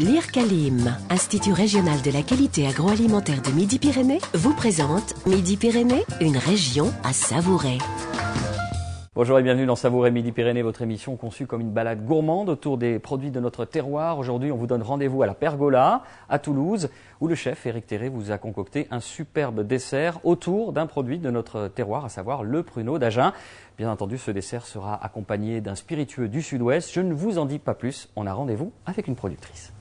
L'IRCALIM, Institut régional de la qualité agroalimentaire de Midi-Pyrénées, vous présente Midi-Pyrénées, une région à savourer. Bonjour et bienvenue dans Savourer Midi-Pyrénées, votre émission conçue comme une balade gourmande autour des produits de notre terroir. Aujourd'hui, on vous donne rendez-vous à la Pergola, à Toulouse, où le chef Éric Terré vous a concocté un superbe dessert autour d'un produit de notre terroir, à savoir le pruneau d'Agen. Bien entendu, ce dessert sera accompagné d'un spiritueux du Sud-Ouest. Je ne vous en dis pas plus, on a rendez-vous avec une productrice.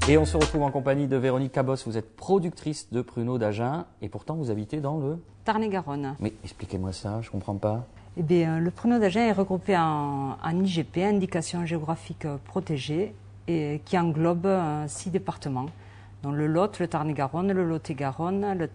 Et on se retrouve en compagnie de Véronique Cabos. Vous êtes productrice de pruneaux d'Agen et pourtant vous habitez dans le Tarn-et-Garonne. Mais expliquez-moi ça, je ne comprends pas. Eh bien, le pruneau d'Agen est regroupé en IGP, Indication géographique protégée, et qui englobe 6 départements, dont le Lot, le Tarn-et-Garonne, le Lot-et-Garonne,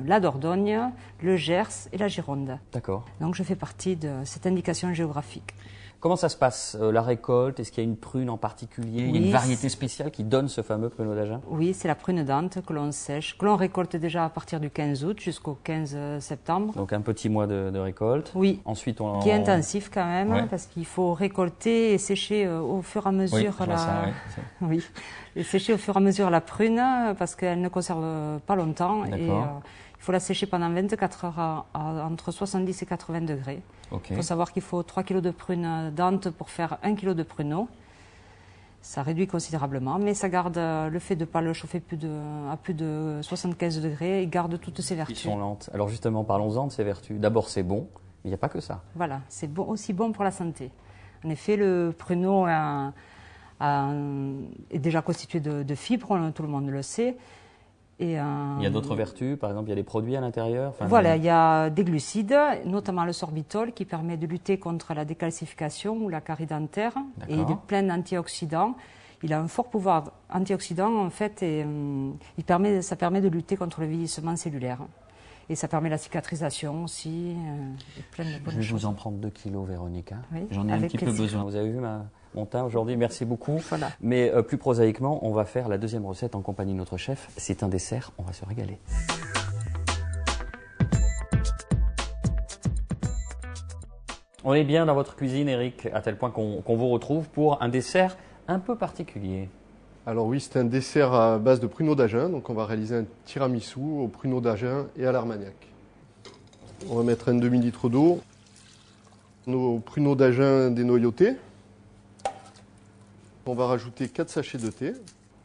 la Dordogne, le Gers et la Gironde. D'accord. Donc je fais partie de cette indication géographique. Comment ça se passe, la récolte? Est-ce qu'il y a une prune en particulier? Il y a une variété spéciale qui donne ce fameux pruneau d'Agen? Oui, c'est la prune dente que l'on sèche, que l'on récolte déjà à partir du 15 août jusqu'au 15 septembre. Donc un petit mois de récolte. Oui, ensuite on... qui est intensif quand même, ouais. Parce qu'il faut récolter et sécher au fur et à mesure oui, et sécher au fur et à mesure la prune parce qu'elle ne conserve pas longtemps. Et il faut la sécher pendant 24 heures entre 70 et 80 degrés. Il faut savoir qu'il faut 3 kg de prunes dentes pour faire 1 kg de pruneau. Ça réduit considérablement, mais ça garde le fait de ne pas le chauffer à plus de 75 degrés, il garde toutes ses vertus. Ils sont lentes. Alors justement, parlons-en de ces vertus. D'abord, c'est bon, mais il n'y a pas que ça. Voilà, c'est aussi bon pour la santé. En effet, le pruneau est déjà constitué de fibres, tout le monde le sait. Et, il y a d'autres vertus, par exemple, il y a des produits à l'intérieur. Voilà, il y a des glucides, notamment le sorbitol, qui permet de lutter contre la décalcification ou la carie dentaire. Et il est plein d'antioxydants. Il a un fort pouvoir antioxydant, en fait, et ça permet de lutter contre le vieillissement cellulaire. Et ça permet la cicatrisation aussi. Plein de bonnes choses. Je vais vous en prendre 2 kilos, Véronique. Oui, j'en ai un petit peu besoin. Vous avez vu mon teint aujourd'hui, merci beaucoup. Voilà. Mais plus prosaïquement, on va faire la deuxième recette en compagnie de notre chef. C'est un dessert, on va se régaler. On est bien dans votre cuisine, Éric, à tel point qu'on vous retrouve pour un dessert un peu particulier. Alors oui, c'est un dessert à base de pruneau d'Agen. Donc on va réaliser un tiramisu au pruneau d'Agen et à l'armagnac. On va mettre un demi-litre d'eau, nos pruneaux d'Agen dénoyautés. On va rajouter 4 sachets de thé.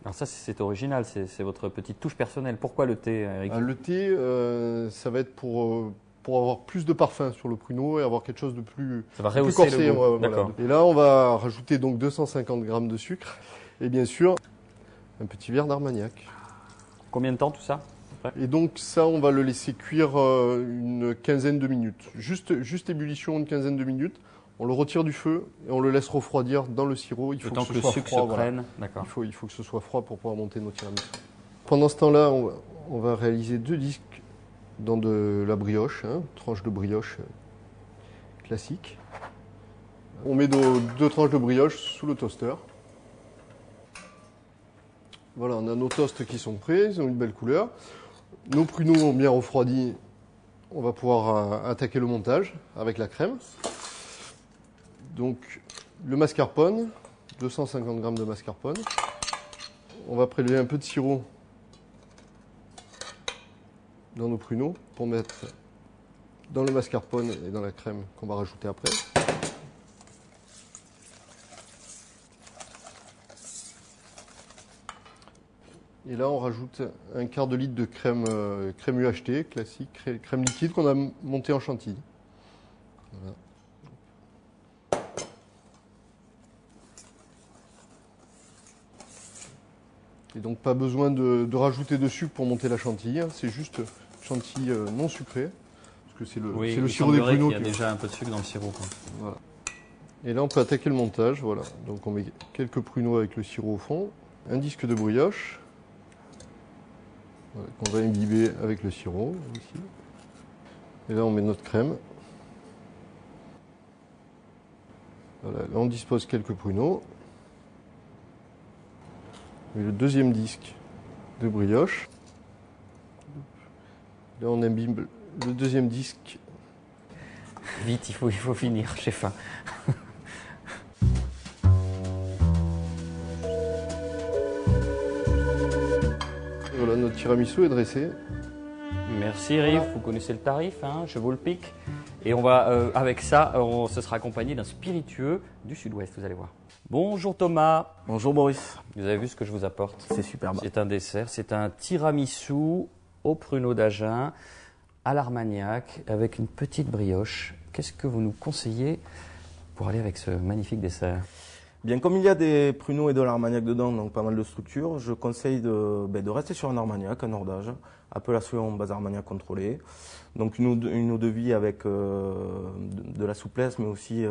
Alors ça, c'est original, c'est votre petite touche personnelle. Pourquoi le thé, Éric? Le thé, ça va être pour avoir plus de parfum sur le pruneau et avoir quelque chose de plus, ça va rehausser corsé. Le goût. Voilà. Et là, on va rajouter donc 250 g de sucre et bien sûr un petit verre d'armagnac. Combien de temps tout ça? Et donc ça, on va le laisser cuire une quinzaine de minutes. Juste ébullition, une quinzaine de minutes. On le retire du feu et on le laisse refroidir dans le sirop. Il faut que le sucre se prenne. D'accord. Il faut que ce soit froid pour pouvoir monter nos tiramisu. Pendant ce temps-là, on va réaliser 2 disques dans de la brioche, tranche de brioche classique. On met 2 tranches de brioche sous le toaster. Voilà, on a nos toasts qui sont prêts, ils ont une belle couleur. Nos pruneaux ont bien refroidi. On va pouvoir attaquer le montage avec la crème. Donc le mascarpone, 250 g de mascarpone. On va prélever un peu de sirop dans nos pruneaux pour mettre dans le mascarpone et dans la crème qu'on va rajouter après. Et là on rajoute un quart de litre de crème UHT classique, crème liquide qu'on a montée en chantilly. Voilà. Et donc pas besoin de rajouter de sucre pour monter la chantilly, c'est juste chantilly non sucré, parce que c'est le sirop des pruneaux. Il y a déjà un peu de sucre dans le sirop. Voilà. Et là on peut attaquer le montage, voilà. Donc on met quelques pruneaux avec le sirop au fond, un disque de brioche, voilà, qu'on va imbiber avec le sirop aussi. Et là on met notre crème. Voilà, là on dispose quelques pruneaux. Et le deuxième disque de brioche. Là, on imbibe le deuxième disque. Vite, il faut finir, j'ai faim. Voilà, notre tiramisu est dressé. Merci Riff, vous connaissez le tarif, hein, je vous le pique. Et on va, avec ça, ce sera accompagné d'un spiritueux du sud-ouest, vous allez voir. Bonjour Thomas. Bonjour Boris. Vous avez vu ce que je vous apporte? C'est superbe. C'est un dessert, c'est un tiramisu au pruneau d'Agen, à l'Armagnac, avec une petite brioche. Qu'est-ce que vous nous conseillez pour aller avec ce magnifique dessert? Bien, comme il y a des pruneaux et de l'Armagnac dedans, donc pas mal de structures, je conseille de rester sur un Armagnac, un hors d'âge, appellation base Armagnac contrôlée. Donc une eau de vie avec de la souplesse, mais aussi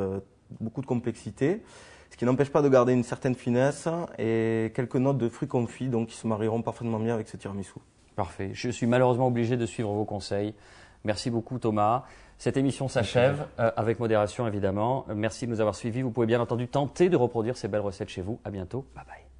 beaucoup de complexité, ce qui n'empêche pas de garder une certaine finesse et quelques notes de fruits confits, donc qui se marieront parfaitement bien avec ce tiramisu. Parfait. Je suis malheureusement obligé de suivre vos conseils. Merci beaucoup Thomas. Cette émission s'achève avec modération évidemment. Merci de nous avoir suivis. Vous pouvez bien entendu tenter de reproduire ces belles recettes chez vous. À bientôt. Bye bye.